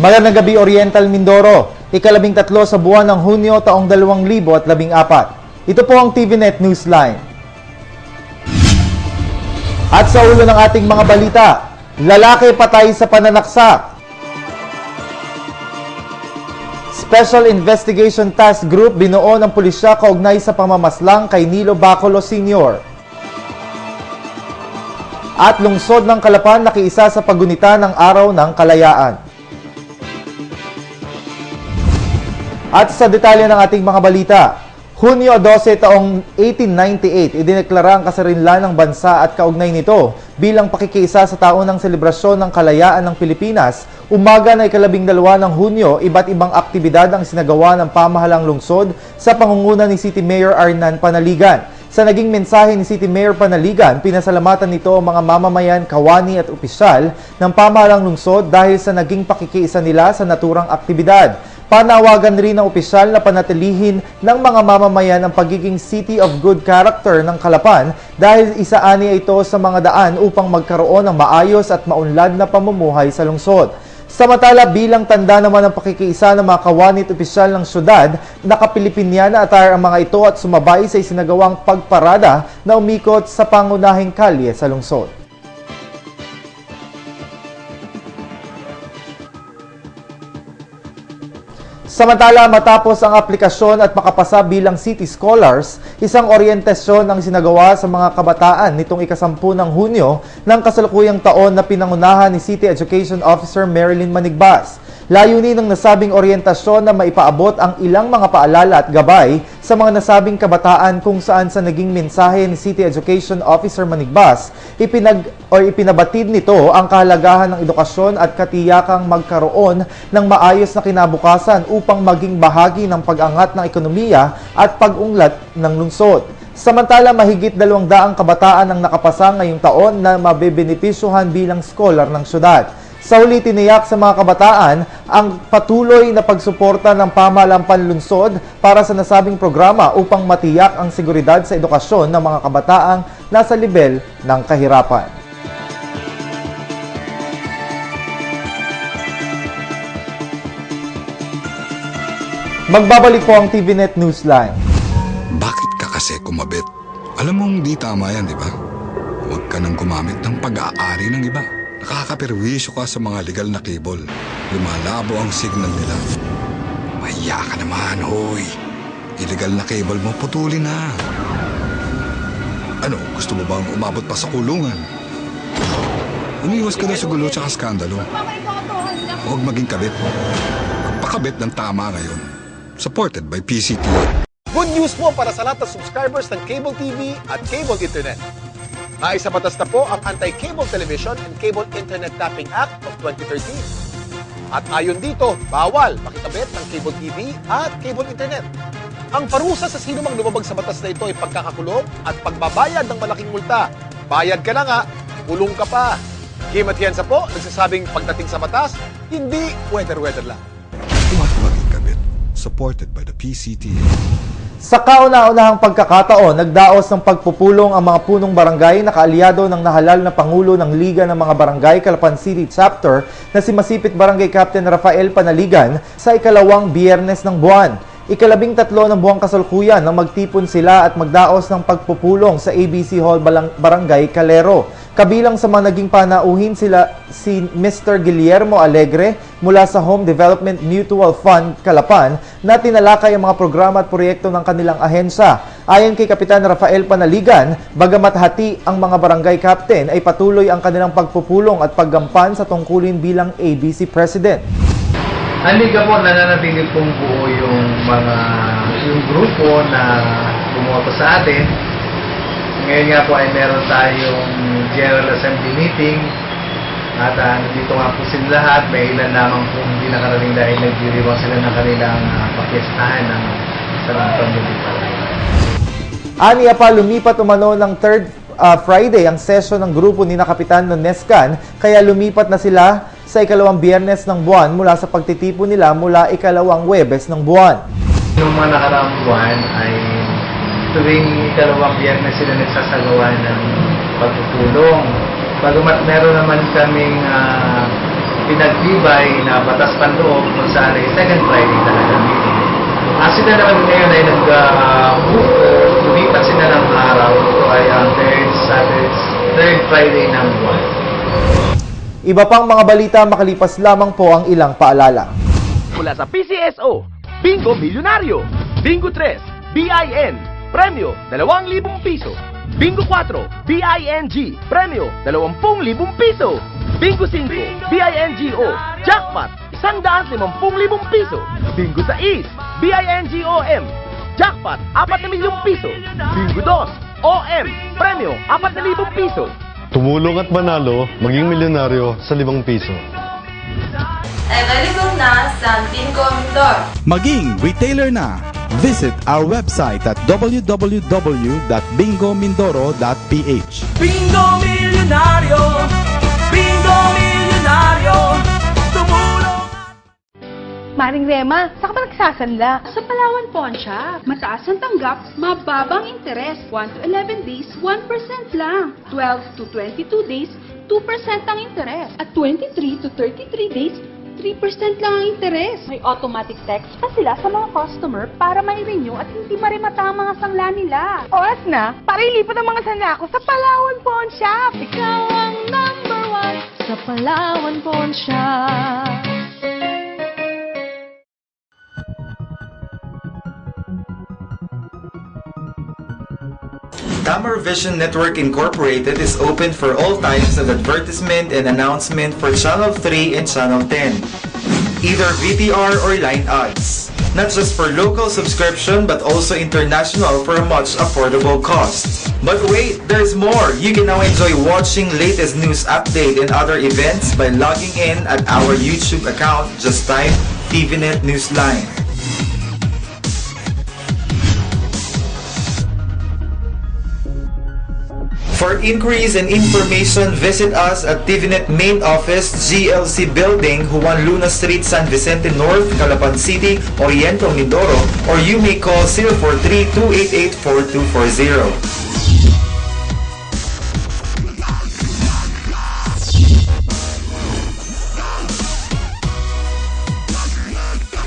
Magandang gabi, Oriental Mindoro. Ika-13 sa buwan ng Hunyo taong 2014. Ito po ang TVNet Newsline. At sa ulo ng ating mga balita, lalaki patay sa pananaksak. Special Investigation Task Group binuo ng pulisya kaugnay sa pamamaslang kay Nilo Bacolod Sr. At lungsod ng Calapan nakiisa sa paggunita ng Araw ng Kalayaan. At sa detalye ng ating mga balita, Hunyo 12 taong 1898, idineklara ang kasarinlan ng bansa at kaugnay nito bilang pakikiisa sa taon ng selebrasyon ng kalayaan ng Pilipinas. Umaga na ika-12 ng Hunyo, iba't ibang aktibidad ang sinagawa ng pamahalang lungsod sa pangunguna ni City Mayor Arnan Panaligan. Sa naging mensahe ni City Mayor Panaligan, pinasalamatan nito ang mga mamamayan, kawani at opisyal ng pamahalang lungsod dahil sa naging pakikiisa nila sa naturang aktibidad. Panawagan rin ng opisyal na panatilihin ng mga mamamayan ang pagiging City of Good Character ng Calapan dahil isaani ito sa mga daan upang magkaroon ng maayos at maunlad na pamumuhay sa lungsod. Samantala, bilang tanda naman ng pakikiisa ng mga kawani at opisyal ng syudad, nakapilipinyana attire ang mga ito at sumabay sa isinagawang pagparada na umikot sa pangunahing kalye sa lungsod. Samantala, matapos ang aplikasyon at makapasa bilang City Scholars, isang oryentasyon ang sinagawa sa mga kabataan nitong ika-10 ng Hunyo ng kasalukuyang taon na pinangunahan ni City Education Officer Marilyn Manigbas. Layunin ng nasabing oryentasyon na maipaabot ang ilang mga paalala at gabay sa mga nasabing kabataan kung saan sa naging mensahe ni City Education Officer Manigbas, ipinabatid nito ang kahalagahan ng edukasyon at katiyakang magkaroon ng maayos na kinabukasan upang maging bahagi ng pag-angat ng ekonomiya at pag-unlad ng lungsod. Samantala, mahigit 200 kabataan ang nakapasa ngayong taon na mabebenepisyuhan bilang scholar ng syudad. Sa huli, tiniyak sa mga kabataan ang patuloy na pagsuporta ng pamahalang panlunsod para sa nasabing programa upang matiyak ang seguridad sa edukasyon ng mga kabataang nasa level ng kahirapan. Magbabalik po ang TVNet Newsline. Bakit ka kasi kumabit? Alam mong di tama yan, di ba? Huwag ka nang gumamit ng pag-aari ng iba. Nakakaperwisyo ka sa mga legal na cable. Lumalabo ang signal nila. Mahiya ka naman, hoy. Illegal na cable mo, putulin na. Ano, gusto mo bang umabot pa sa kulungan? Umiwas ka na sa gulo tsaka skandalo. Huwag maging kabit. Magpakabit ng tama ngayon. Supported by PCT. Good news po para sa lahat ng subscribers ng Cable TV at Cable Internet. Naisa batas na po ang Anti-Cable Television and Cable Internet Tapping Act of 2013. At ayon dito, bawal makikabit ng Cable TV at Cable Internet. Ang parusa sa sino mang lumabag sa batas na ito ay pagkakakulong at pagbabayad ng malaking multa. Bayad ka na nga, kulong ka pa. Kim Atienza po, nagsasabing pagdating sa batas, hindi weather-weather lang. Huwag maging kabit. Supported by the PCT. Sa kauna-unahang pagkakataon, nagdaos ng pagpupulong ang mga punong barangay na kaalyado ng nahalal na Pangulo ng Liga ng mga Barangay Calapan City Chapter na si Masipit Barangay Captain Rafael Panaligan sa ikalawang biyernes ng buwan. Ika-13 ng buwang kasalukuyan nang magtipon sila at magdaos ng pagpupulong sa ABC Hall Barangay Calero. Kabilang sa mga naging panauhin sila si Mr. Guillermo Alegre mula sa Home Development Mutual Fund Calapan na tinalakay ang mga programa at proyekto ng kanilang ahensya. Ayon kay Kapitan Rafael Panaligan, bagamat hati ang mga barangay captain ay patuloy ang kanilang pagpupulong at paggampan sa tungkulin bilang ABC President. Haliga po, nananatili pong buo yung grupo na bumoto sa atin. Ngayon nga po ay meron tayong General Assembly meeting at nandito nga po sila lahat. May ilan lamang po hindi nakarating dahil nagdiriwang sila ng kanilang pakyestahan ng San Antonio de Pala. Aniya pa, lumipat umano ng third Friday ang session ng grupo ni na Kapitan Nonescan, kaya lumipat na sila sa ikalawang biyernes ng buwan mula sa pagtitipon nila mula ikalawang Huwebes ng buwan. Noong mga nakaraang buwan ay tuwing ikalawang biyernes sila nagsasagawa ng pagpupulong. Bagamat meron naman kaming pinagtibay na batas panloob kung saan ay second Friday talaga meeting. As sila naman ngayon ay lumipat sila ng araw. Ito ay ang third Friday ng buwan. Iba pang mga balita makalipas lamang po ang ilang paalala. Mula sa PCSO, Bingo Milyonaryo, Bingo 3, BIN, premyo 2,000 piso. Bingo 4, BING, premyo 20,000 piso. Bingo 5, BINGO, jackpot 150,000 piso. Bingo 6, BINGOM, jackpot 4,000,000 piso. Bingo 2, OM, premyo 4,000 piso. Tumulong at manalo, maging milyonaryo sa 5 piso. Available na sa Bingo Mindoro. Maging retailer na. Visit our website at www.bingomindoro.ph. Bingo Milyonaryo, Bingo Milyonaryo, tumulong. Maring Rema, saan ka ba nagsasanla? Sa Palawan Pawn Shop, mataas ang tanggap, mababang interes. 1 to 11 days, 1% lang. 12 to 22 days, 2% ang interes. At 23 to 33 days, 3% lang ang interes. May automatic text pa sila sa mga customer para mai-renew at hindi marimata ang mga sangla nila. Oras na, para ilipat ang mga sanla ko sa Palawan Pawn Shop. Ikaw ang number 1 sa Palawan Pawn Shop. Tamar Vision Network Incorporated is open for all types of advertisement and announcement for Channel 3 and Channel 10, either VTR or line ads. Not just for local subscription but also international for a much affordable cost. But wait, there's more! You can now enjoy watching latest news update and other events by logging in at our YouTube account. Just type TVNet Newsline. For inquiries and information, visit us at TVNet Main Office, GLC Building, Juan Luna Street, San Vicente North, Calapan City, Oriental, Mindoro, or you may call 043-288-4240.